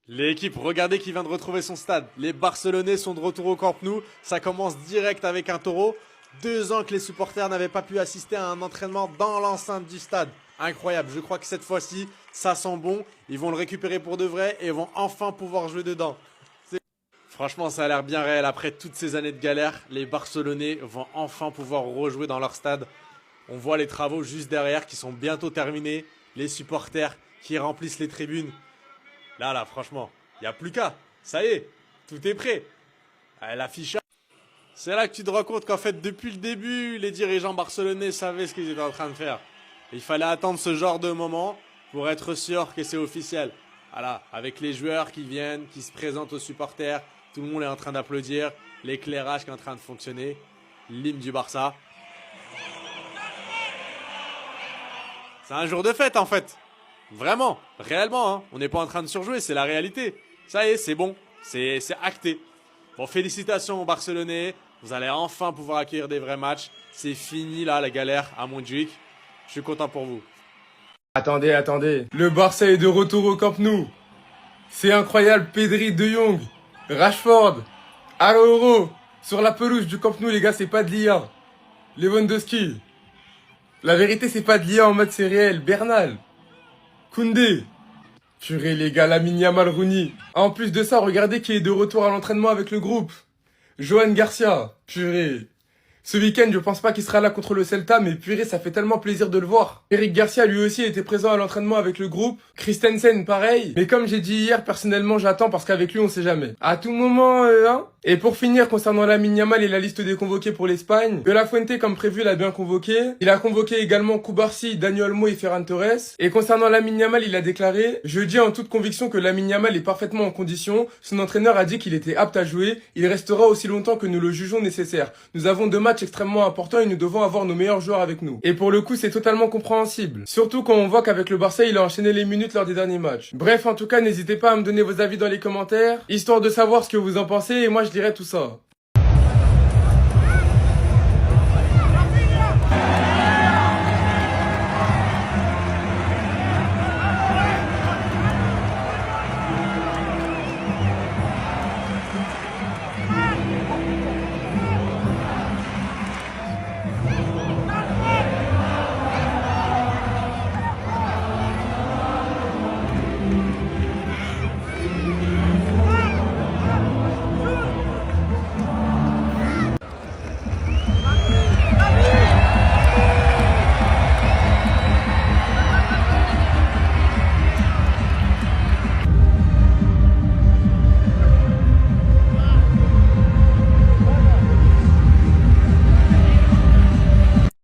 L'équipe, regardez qui vient de retrouver son stade. Les Barcelonais sont de retour au Camp Nou. Ça commence direct avec un taureau. 2 ans que les supporters n'avaient pas pu assister à un entraînement dans l'enceinte du stade. Incroyable, je crois que cette fois-ci, ça sent bon. Ils vont le récupérer pour de vrai et vont enfin pouvoir jouer dedans. Franchement, ça a l'air bien réel. Après toutes ces années de galère, les Barcelonais vont enfin pouvoir rejouer dans leur stade. On voit les travaux juste derrière qui sont bientôt terminés. Les supporters qui remplissent les tribunes. Là, franchement, il n'y a plus qu'à. Ça y est, tout est prêt. L'affichage. C'est là que tu te rends compte qu'en fait, depuis le début, les dirigeants barcelonais savaient ce qu'ils étaient en train de faire. Il fallait attendre ce genre de moment pour être sûr que c'est officiel. Voilà, avec les joueurs qui viennent, qui se présentent aux supporters, tout le monde est en train d'applaudir, l'éclairage qui est en train de fonctionner, l'hymne du Barça. C'est un jour de fête en fait. Vraiment, réellement, hein. On n'est pas en train de surjouer, c'est la réalité. Ça y est, c'est bon, c'est acté. Bon, félicitations aux Barcelonais, vous allez enfin pouvoir accueillir des vrais matchs. C'est fini là, la galère à Montjuic. Je suis content pour vous. Attendez. Le Barça est de retour au Camp Nou. C'est incroyable, Pedri, De Jong, Rashford, Araujo. Sur la pelouse du Camp Nou, les gars, c'est pas de l'IA. Lewandowski. La vérité, c'est pas de l'IA en mode c'est réel. Bernal. Koundé. Purée, les gars, Lamine Yamal, Rooney. En plus de ça, regardez qui est de retour à l'entraînement avec le groupe. Johan Garcia. Purée. Ce week-end, je pense pas qu'il sera là contre le Celta, mais purée, ça fait tellement plaisir de le voir. Eric Garcia, lui aussi, était présent à l'entraînement avec le groupe. Christensen, pareil. Mais comme j'ai dit hier, personnellement, j'attends parce qu'avec lui, on sait jamais. À tout moment, hein. Et pour finir, concernant Lamine Yamal et la liste des convoqués pour l'Espagne, De La Fuente, comme prévu, l'a bien convoqué. Il a convoqué également Cubarsí, Dani Olmo et Ferran Torres. Et concernant Lamine Yamal, il a déclaré: je dis en toute conviction que Lamine Yamal est parfaitement en condition. Son entraîneur a dit qu'il était apte à jouer. Il restera aussi longtemps que nous le jugeons nécessaire. Nous avons 2 matchs extrêmement importants et nous devons avoir nos meilleurs joueurs avec nous. Et pour le coup, c'est totalement compréhensible. Surtout quand on voit qu'avec le Barça, il a enchaîné les minutes lors des derniers matchs. Bref, en tout cas, n'hésitez pas à me donner vos avis dans les commentaires, histoire de savoir ce que vous en pensez, et moi je dirai tout ça.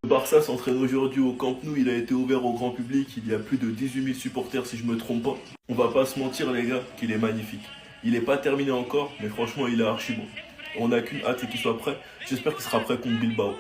Le Barça s'entraîne aujourd'hui au Camp Nou, il a été ouvert au grand public, il y a plus de 18 000 supporters si je me trompe pas. On va pas se mentir les gars, qu'il est magnifique. Il est pas terminé encore, mais franchement il est archi bon. On n'a qu'une hâte, c'est qu'il soit prêt. J'espère qu'il sera prêt contre Bilbao.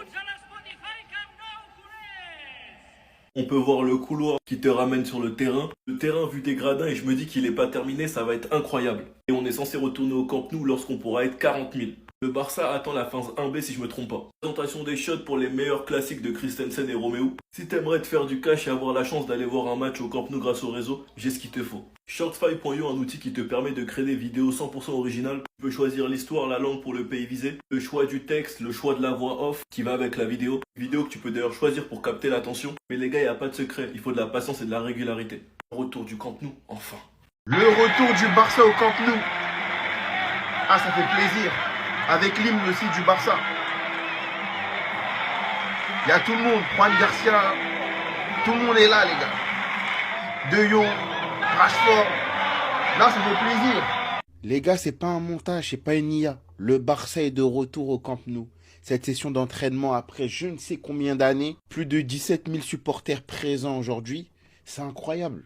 On peut voir le couloir qui te ramène sur le terrain. Le terrain vu des gradins et je me dis qu'il est pas terminé, ça va être incroyable. Et on est censé retourner au Camp Nou lorsqu'on pourra être 40 000. Le Barça attend la phase 1B si je me trompe pas. Présentation des shots pour les meilleurs classiques de Christensen et Romeo. Si t'aimerais te faire du cash et avoir la chance d'aller voir un match au Camp Nou grâce au réseau, j'ai ce qu'il te faut. Shortfy.io, un outil qui te permet de créer des vidéos 100% originales. Tu peux choisir l'histoire, la langue pour le pays visé, le choix du texte, le choix de la voix off qui va avec la vidéo. Vidéo que tu peux d'ailleurs choisir pour capter l'attention. Mais les gars, il n'y a pas de secret, il faut de la patience et de la régularité. Retour du Camp Nou, enfin. Le retour du Barça au Camp Nou. Ah, ça fait plaisir. Avec l'hymne aussi du Barça. Il y a tout le monde. Juan Garcia. Tout le monde est là, les gars. De Jong, Rashford. Là, ça fait plaisir. Les gars, c'est pas un montage, c'est pas une IA. Le Barça est de retour au Camp Nou. Cette session d'entraînement après je ne sais combien d'années, plus de 17 000 supporters présents aujourd'hui, c'est incroyable.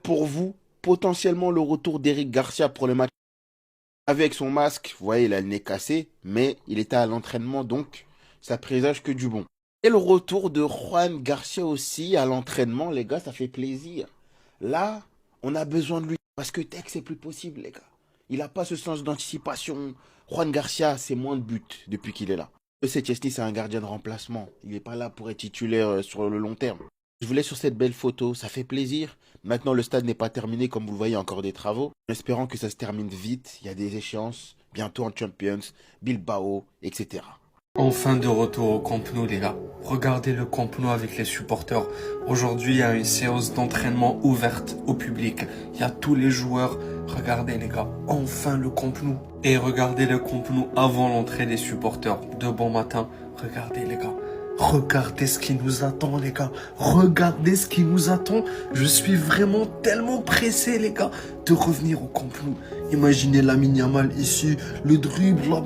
Pour vous, potentiellement le retour d'Eric Garcia pour le match. Avec son masque, vous voyez, il a le nez cassé, mais il était à l'entraînement, donc ça présage que du bon. Et le retour de Juan Garcia aussi à l'entraînement, les gars, ça fait plaisir. Là, on a besoin de lui, parce que Tex, c'est plus possible, les gars. Il n'a pas ce sens d'anticipation. Juan Garcia, c'est moins de buts depuis qu'il est là. Chesney, c'est un gardien de remplacement. Il n'est pas là pour être titulaire sur le long terme. Je vous laisse sur cette belle photo, ça fait plaisir. Maintenant, le stade n'est pas terminé, comme vous le voyez, encore des travaux. En espérant que ça se termine vite, il y a des échéances, bientôt en Champions, Bilbao, etc. Enfin de retour au Camp Nou les gars. Regardez le Camp Nou avec les supporters. Aujourd'hui il y a une séance d'entraînement ouverte au public. Il y a tous les joueurs. Regardez les gars, enfin le Camp Nou. Et regardez le Camp Nou avant l'entrée des supporters. De bon matin, regardez les gars. Regardez ce qui nous attend les gars. Regardez ce qui nous attend. Je suis vraiment tellement pressé les gars de revenir au Camp Nou. Imaginez Lamine Yamal ici, le dribble là.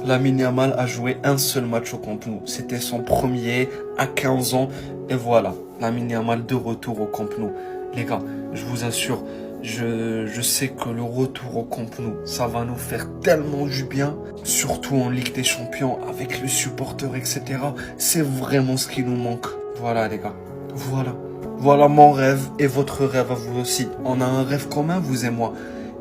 Lamine Yamal a joué un seul match au Camp Nou. C'était son premier à 15 ans. Et voilà, Lamine Yamal de retour au Camp Nou. Les gars, je vous assure, je sais que le retour au Camp Nou, ça va nous faire tellement du bien. Surtout en Ligue des Champions, avec les supporters, etc. C'est vraiment ce qui nous manque. Voilà les gars, voilà. Voilà mon rêve et votre rêve à vous aussi. On a un rêve commun, vous et moi.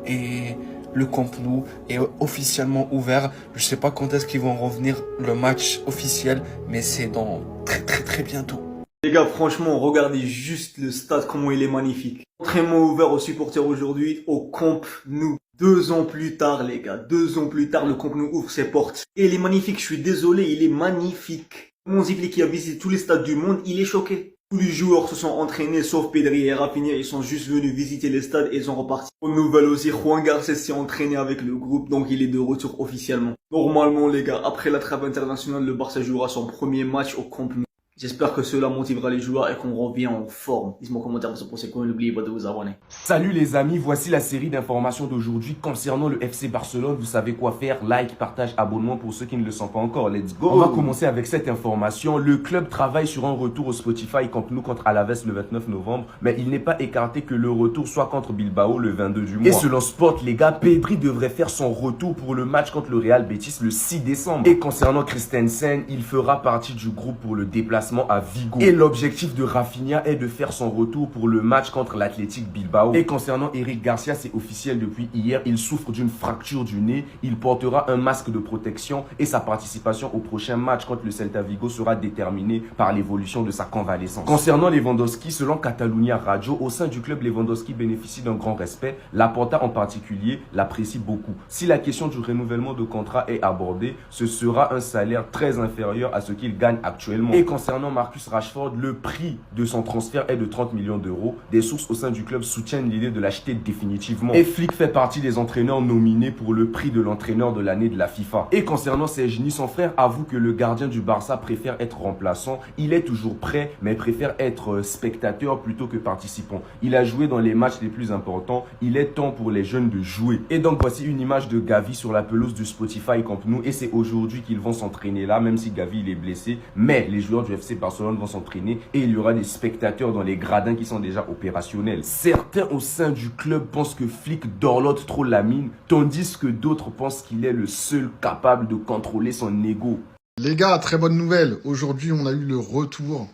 Et le Camp Nou est officiellement ouvert. Je sais pas quand est-ce qu'ils vont revenir le match officiel, mais c'est dans très bientôt. Les gars, franchement, regardez juste le stade, comment il est magnifique. Entraînement ouvert aux supporters aujourd'hui au Camp Nou. 2 ans plus tard, les gars, 2 ans plus tard, le Camp Nou ouvre ses portes. Et il est magnifique, je suis désolé, il est magnifique. Mon Zipli qui a visité tous les stades du monde, il est choqué. Tous les joueurs se sont entraînés, sauf Pedri et Rafinha, ils sont juste venus visiter les stades et ils sont repartis. Bonne nouvelle aussi, Juan Garcés s'est entraîné avec le groupe, donc il est de retour officiellement. Normalement les gars, après la trêve internationale, le Barça jouera son premier match au Camp Nou. J'espère que cela motivera les joueurs et qu'on revient en forme. Dites-moi en commentaire pour ce point, n'oubliez pas de vous abonner. Salut les amis, voici la série d'informations d'aujourd'hui concernant le FC Barcelone. Vous savez quoi faire, like, partage, abonnement pour ceux qui ne le sont pas encore. Let's go. On va commencer avec cette information. Le club travaille sur un retour au Spotify Camp Nou contre Alaves le 29 novembre. Mais il n'est pas écarté que le retour soit contre Bilbao le 22 du mois. Et selon Sport, les gars, Pedri devrait faire son retour pour le match contre le Real Betis le 6 décembre. Et concernant Christensen, il fera partie du groupe pour le déplacement à Vigo. Et l'objectif de Rafinha est de faire son retour pour le match contre l'Athletic Bilbao. Et concernant Eric Garcia, c'est officiel depuis hier, il souffre d'une fracture du nez. Il portera un masque de protection et sa participation au prochain match contre le Celta Vigo sera déterminée par l'évolution de sa convalescence. Concernant Lewandowski, selon Catalunya Radio, au sein du club, Lewandowski bénéficie d'un grand respect. Laporta en particulier l'apprécie beaucoup. Si la question du renouvellement de contrat est abordée, ce sera un salaire très inférieur à ce qu'il gagne actuellement. Et concernant Marcus Rashford, le prix de son transfert est de 30 millions d'euros. Des sources au sein du club soutiennent l'idée de l'acheter définitivement. Et Flick fait partie des entraîneurs nominés pour le prix de l'entraîneur de l'année de la FIFA. Et concernant Sejny, son frère avoue que le gardien du Barça préfère être remplaçant. Il est toujours prêt, mais préfère être spectateur plutôt que participant. Il a joué dans les matchs les plus importants. Il est temps pour les jeunes de jouer. Et donc voici une image de Gavi sur la pelouse du Spotify Camp Nou. Et c'est aujourd'hui qu'ils vont s'entraîner là, même si Gavi il est blessé. Mais les joueurs du FC Barcelone vont s'entraîner et il y aura des spectateurs dans les gradins qui sont déjà opérationnels. Certains au sein du club pensent que Flick dorlote trop Lamine, tandis que d'autres pensent qu'il est le seul capable de contrôler son ego. Les gars, très bonne nouvelle. Aujourd'hui, on a eu le retour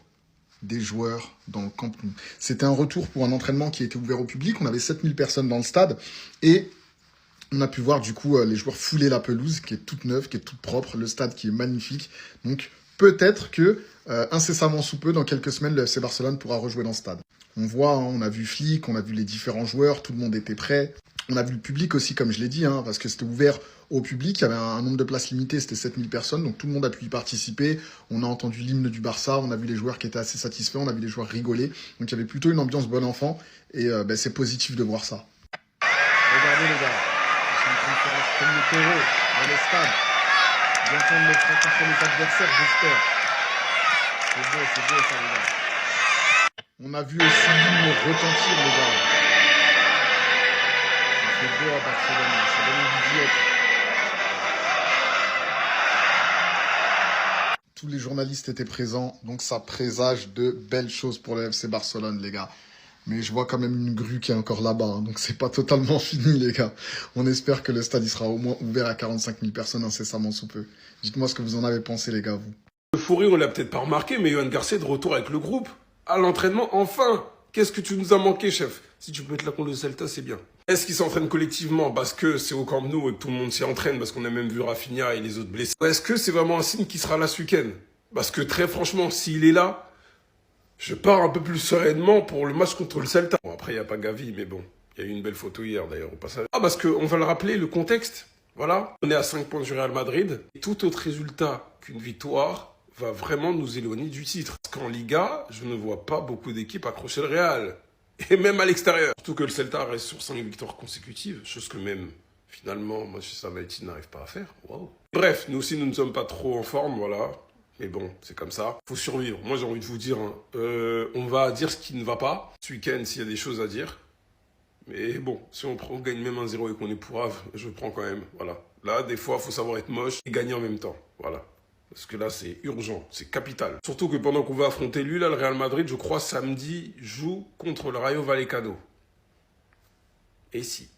des joueurs dans le Camp Nou. C'était un retour pour un entraînement qui était ouvert au public. On avait 7000 personnes dans le stade et on a pu voir du coup les joueurs fouler la pelouse qui est toute neuve, qui est toute propre, le stade qui est magnifique. Donc peut-être que incessamment sous peu, dans quelques semaines, le FC Barcelone pourra rejouer dans le stade. On voit, on a vu Flick, on a vu les différents joueurs, tout le monde était prêt. On a vu le public aussi, comme je l'ai dit, parce que c'était ouvert au public. Il y avait un nombre de places limité, c'était 7000 personnes, donc tout le monde a pu y participer. On a entendu l'hymne du Barça, on a vu les joueurs qui étaient assez satisfaits, on a vu les joueurs rigoler. Donc il y avait plutôt une ambiance bon enfant, et c'est positif de voir ça. Regardez les gars, ils sont en train de faire un premier taureau dans le stade. Bientôt on le fera contre les adversaires, j'espère. C'est beau ça les gars. On a vu aussi l'hymne retentir les gars. C'est beau à Barcelone, ça donne envie d'y être. Tous les journalistes étaient présents, donc ça présage de belles choses pour le FC Barcelone les gars. Mais je vois quand même une grue qui est encore là-bas, donc c'est pas totalement fini les gars. On espère que le stade il sera au moins ouvert à 45 000 personnes incessamment sous peu. Dites-moi ce que vous en avez pensé les gars, vous. Euphorie, on l'a peut-être pas remarqué, mais Johan Garcia est de retour avec le groupe. À l'entraînement, enfin. Qu'est-ce que tu nous as manqué, chef? Si tu peux être là contre le Celta, c'est bien. Est-ce qu'ils s'entraînent collectivement parce que c'est au Camp Nou et que tout le monde s'y entraîne, parce qu'on a même vu Rafinha et les autres blessés? Ou est-ce que c'est vraiment un signe qui sera là ce week-end? Parce que très franchement, s'il est là, Je pars un peu plus sereinement pour le match contre le Celta. Bon, après, il n'y a pas Gavi, mais bon, il y a eu une belle photo hier d'ailleurs au passage. Ah, parce qu'on va le rappeler, le contexte, voilà. On est à 5 points du Real Madrid. Tout autre résultat qu'une victoire va vraiment nous éloigner du titre. Parce qu'en Liga, je ne vois pas beaucoup d'équipes accrocher le Real. Et même à l'extérieur. Surtout que le Celta reste sur 5 victoires consécutives, chose que même, finalement, Manchester United n'arrive pas à faire. Wow. Bref, nous aussi, nous ne sommes pas trop en forme, voilà. Mais bon, c'est comme ça. Faut survivre. Moi, j'ai envie de vous dire, hein, on va dire ce qui ne va pas. Ce week-end, s'il y a des choses à dire. Mais bon, si on gagne même 1-0 et qu'on est pourrave, je prends quand même. Voilà. Là, des fois, il faut savoir être moche et gagner en même temps. Voilà. Parce que là, c'est urgent, c'est capital. Surtout que pendant qu'on va affronter lui, là, le Real Madrid, je crois, samedi, joue contre le Rayo Vallecano. Et si?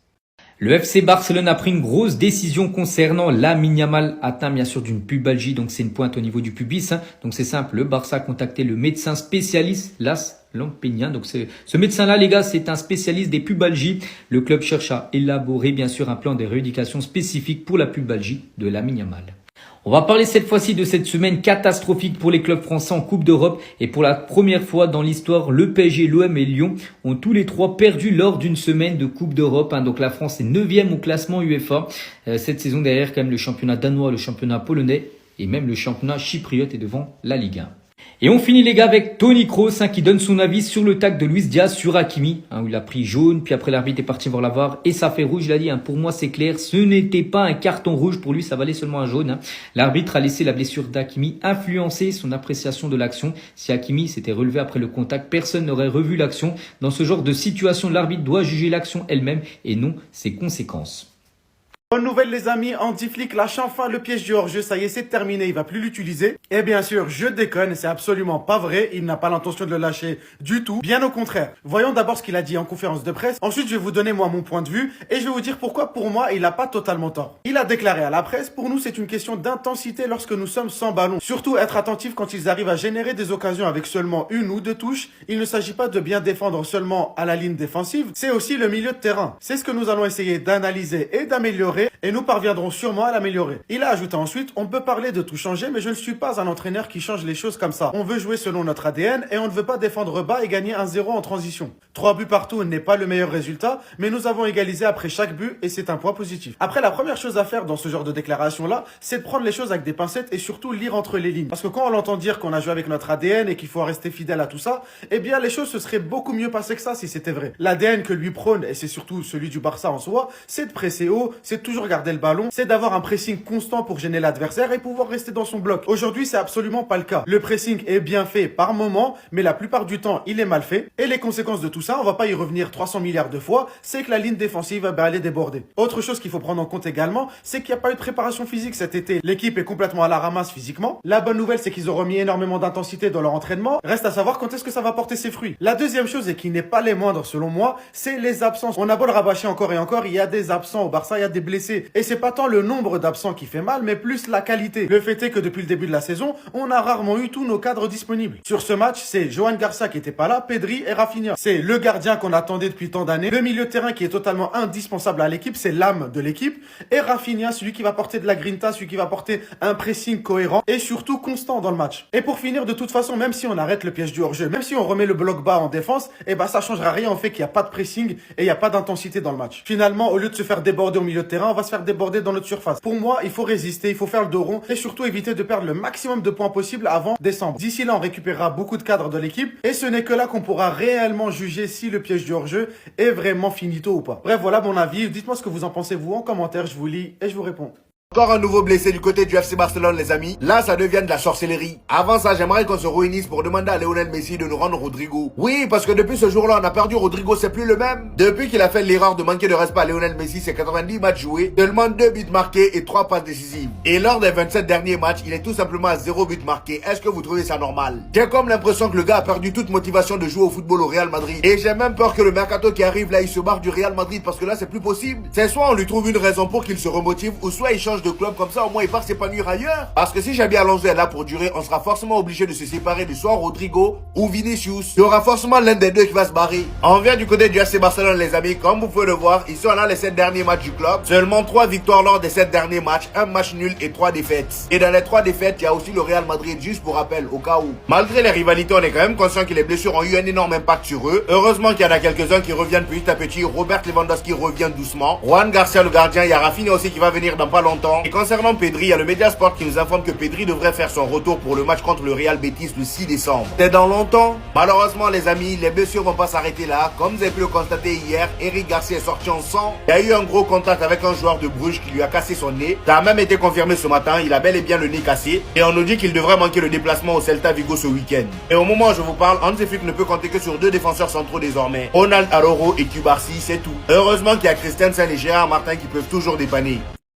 Le FC Barcelone a pris une grosse décision concernant Lamine Yamal, atteint bien sûr d'une pubalgie, donc c'est une pointe au niveau du pubis. Donc c'est simple, le Barça a contacté le médecin spécialiste Las Lampeña. Donc ce médecin-là, les gars, c'est un spécialiste des pubalgies. Le club cherche à élaborer bien sûr un plan de rééducation spécifique pour la pubalgie de Lamine Yamal. On va parler cette fois-ci de cette semaine catastrophique pour les clubs français en Coupe d'Europe. Et pour la première fois dans l'histoire, le PSG, l'OM et Lyon ont tous les trois perdu lors d'une semaine de Coupe d'Europe. Donc la France est 9e au classement UEFA. Cette saison derrière, quand même, le championnat danois, le championnat polonais et même le championnat chypriote est devant la Ligue 1. Et on finit les gars avec Toni Kroos qui donne son avis sur le tacle de Luis Diaz sur Hakimi, où il a pris jaune, puis après l'arbitre est parti voir la VAR et ça fait rouge. Il a dit, pour moi c'est clair, ce n'était pas un carton rouge, pour lui ça valait seulement un jaune. L'arbitre a laissé la blessure d'Hakimi influencer son appréciation de l'action. Si Hakimi s'était relevé après le contact, personne n'aurait revu l'action. Dans ce genre de situation, l'arbitre doit juger l'action elle-même et non ses conséquences. Bonne nouvelle les amis, Hansi Flick lâche enfin le piège du hors-jeu, ça y est c'est terminé, il va plus l'utiliser. Et bien sûr, je déconne, c'est absolument pas vrai, il n'a pas l'intention de le lâcher du tout, bien au contraire. Voyons d'abord ce qu'il a dit en conférence de presse, ensuite je vais vous donner moi mon point de vue, et je vais vous dire pourquoi pour moi il n'a pas totalement tort. Il a déclaré à la presse, pour nous c'est une question d'intensité lorsque nous sommes sans ballon. Surtout être attentif quand ils arrivent à générer des occasions avec seulement une ou deux touches, il ne s'agit pas de bien défendre seulement à la ligne défensive, c'est aussi le milieu de terrain. C'est ce que nous allons essayer d'analyser et d'améliorer. Et nous parviendrons sûrement à l'améliorer. Il a ajouté ensuite, on peut parler de tout changer, mais je ne suis pas un entraîneur qui change les choses comme ça. On veut jouer selon notre ADN et on ne veut pas défendre bas et gagner 1-0 en transition. 3 buts partout n'est pas le meilleur résultat, mais nous avons égalisé après chaque but et c'est un point positif. Après, la première chose à faire dans ce genre de déclaration-là, c'est de prendre les choses avec des pincettes et surtout lire entre les lignes. Parce que quand on l'entend dire qu'on a joué avec notre ADN et qu'il faut rester fidèle à tout ça, eh bien les choses se seraient beaucoup mieux passées que ça si c'était vrai. L'ADN que lui prône, et c'est surtout celui du Barça en soi, c'est de presser haut, c'est de toujours garder le ballon, c'est d'avoir un pressing constant pour gêner l'adversaire et pouvoir rester dans son bloc. Aujourd'hui, c'est absolument pas le cas. Le pressing est bien fait par moment, mais la plupart du temps, il est mal fait. Et les conséquences de tout ça, on va pas y revenir 300 milliards de fois, c'est que la ligne défensive, elle est débordée. Autre chose qu'il faut prendre en compte également, c'est qu'il n'y a pas eu de préparation physique cet été. L'équipe est complètement à la ramasse physiquement. La bonne nouvelle, c'est qu'ils auront mis énormément d'intensité dans leur entraînement. Reste à savoir quand est-ce que ça va porter ses fruits. La deuxième chose, et qui n'est pas les moindres selon moi, c'est les absences. On a beau le rabâcher encore et encore, il y a des absents au Barça, il y a des blessés. Et c'est pas tant le nombre d'absents qui fait mal, mais plus la qualité. Le fait est que depuis le début de la saison, on a rarement eu tous nos cadres disponibles. Sur ce match, c'est Johan Garcia qui était pas là, Pedri et Rafinha. C'est le gardien qu'on attendait depuis tant d'années. Le milieu de terrain qui est totalement indispensable à l'équipe, c'est l'âme de l'équipe. Et Rafinha, celui qui va porter de la grinta, celui qui va porter un pressing cohérent et surtout constant dans le match. Et pour finir, de toute façon, même si on arrête le piège du hors-jeu, même si on remet le bloc bas en défense, eh ben ça changera rien au fait qu'il n'y a pas de pressing et il n'y a pas d'intensité dans le match. Finalement, au lieu de se faire déborder au milieu de terrain, on va se faire déborder dans notre surface. Pour moi, il faut résister, il faut faire le dos rond et surtout éviter de perdre le maximum de points possible avant décembre. D'ici là, on récupérera beaucoup de cadres de l'équipe et ce n'est que là qu'on pourra réellement juger si le piège du hors-jeu est vraiment finito ou pas. Bref, voilà mon avis. Dites-moi ce que vous en pensez vous en commentaire, je vous lis et je vous réponds. Encore un nouveau blessé du côté du FC Barcelone, les amis. Là, ça devient de la sorcellerie. Avant ça, j'aimerais qu'on se réunisse pour demander à Lionel Messi de nous rendre Rodrigo. Oui, parce que depuis ce jour-là, on a perdu Rodrigo, c'est plus le même. Depuis qu'il a fait l'erreur de manquer de respect à Lionel Messi, c'est 90 matchs joués, seulement 2 buts marqués et 3 passes décisives. Et lors des 27 derniers matchs, il est tout simplement à 0 but marqué. Est-ce que vous trouvez ça normal? J'ai comme l'impression que le gars a perdu toute motivation de jouer au football au Real Madrid. Et j'ai même peur que le mercato qui arrive là, il se barre du Real Madrid parce que là, c'est plus possible. C'est soit on lui trouve une raison pour qu'il se remotive, ou soit il change change de club comme ça, au moins il part s'épanouir ailleurs. Parce que si Xabi Alonso est là pour durer, on sera forcément obligé de se séparer de soit Rodrigo ou Vinicius. Il y aura forcément l'un des deux qui va se barrer. On vient du côté du FC Barcelone les amis, comme vous pouvez le voir, ils sont là les 7 derniers matchs du club. Seulement 3 victoires lors des 7 derniers matchs, un match nul et 3 défaites. Et dans les 3 défaites, il y a aussi le Real Madrid, juste pour rappel, au cas où. Malgré les rivalités, on est quand même conscient que les blessures ont eu un énorme impact sur eux. Heureusement qu'il y en a quelques-uns qui reviennent petit à petit. Robert Lewandowski revient doucement. Juan Garcia le gardien, il y a Rafinha aussi qui va venir dans pas longtemps. Et concernant Pedri, il y a le Mediasport qui nous informe que Pedri devrait faire son retour pour le match contre le Real Betis le 6 décembre. C'est dans longtemps. Malheureusement les amis, les blessures vont pas s'arrêter là. Comme vous avez pu le constater hier, Eric Garcia est sorti en sang. Il y a eu un gros contact avec un joueur de Bruges qui lui a cassé son nez. Ça a même été confirmé ce matin, il a bel et bien le nez cassé. Et on nous dit qu'il devrait manquer le déplacement au Celta Vigo ce week-end. Et au moment où je vous parle, Hansi Flick ne peut compter que sur 2 défenseurs centraux désormais. Ronald Araujo et Cubarsí, c'est tout. Heureusement qu'il y a Christensen et Gérard Martin qui peuvent toujours dépanner.